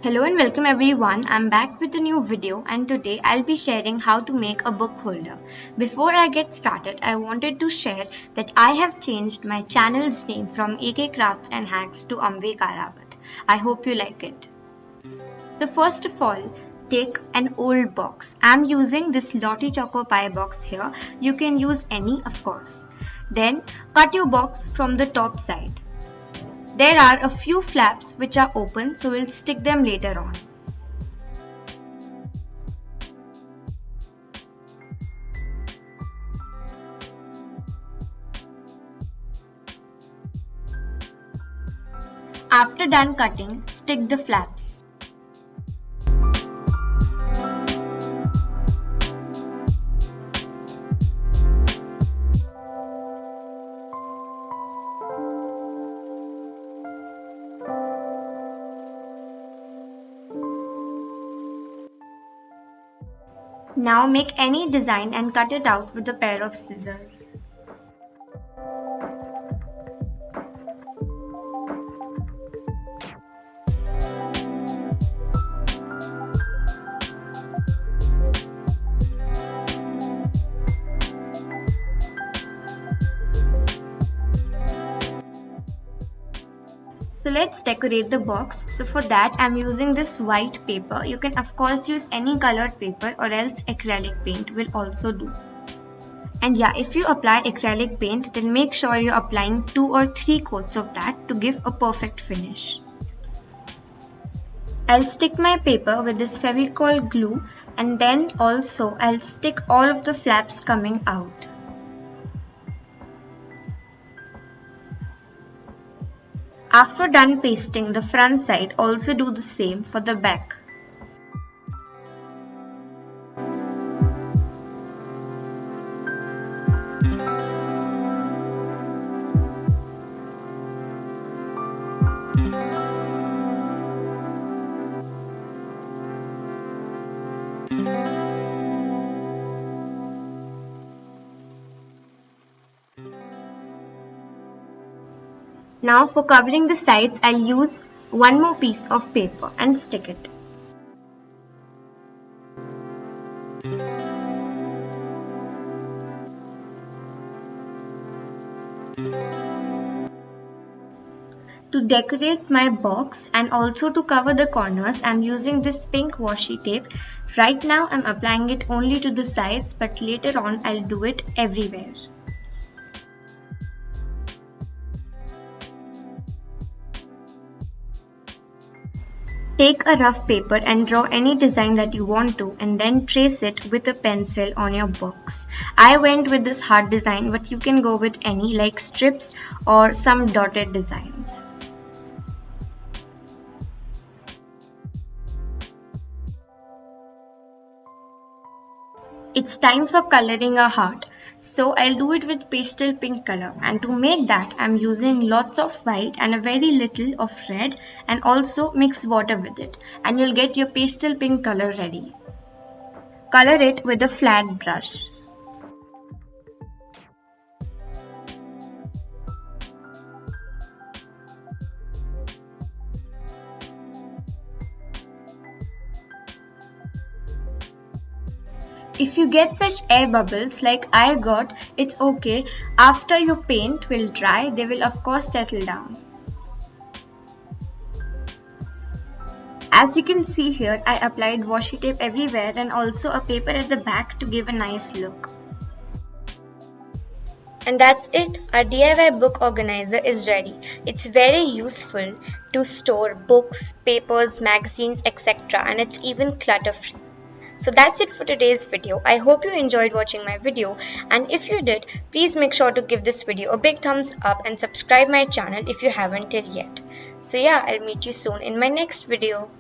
Hello and welcome everyone. I'm back with a new video and today I'll be sharing how to make a book holder. Before I get started, I wanted to share that I have changed my channel's name from AK Crafts and Hacks to Amvi. I hope you like it. So first of all, take an old box. I'm using this Lottie Choco Pie box here. You can use any, of course. Then cut your box from the top side. There are a few flaps which are open, so we'll stick them later on. After done cutting, stick the flaps. Now make any design and cut it out with a pair of scissors. So let's decorate the box. So for that I'm using this white paper. You can of course use any colored paper or else acrylic paint will also do. And yeah, if you apply acrylic paint, then make sure you're applying 2 or 3 coats of that to give a perfect finish. I'll stick my paper with this Fevicol glue and then also I'll stick all of the flaps coming out. After done pasting the front side, also do the same for the back. Now for covering the sides, I'll use one more piece of paper and stick it. To decorate my box and also to cover the corners, I'm using this pink washi tape. Right now I'm applying it only to the sides, but later on I'll do it everywhere. Take a rough paper and draw any design that you want to and then trace it with a pencil on your box. I went with this heart design, but you can go with any like strips or some dotted designs. It's time for coloring a heart. So I'll do it with pastel pink color, and to make that I'm using lots of white and a very little of red and also mix water with it, and you'll get your pastel pink color ready. Color it with a flat brush. If you get such air bubbles like I got, it's okay. After your paint will dry, they will of course settle down. As you can see here, I applied washi tape everywhere and also a paper at the back to give a nice look. And that's it. Our DIY book organizer is ready. It's very useful to store books, papers, magazines, etc. and it's even clutter free. So that's it for today's video. I hope you enjoyed watching my video, and if you did, please make sure to give this video a big thumbs up and subscribe my channel if you haven't till yet. So yeah, I'll meet you soon in my next video.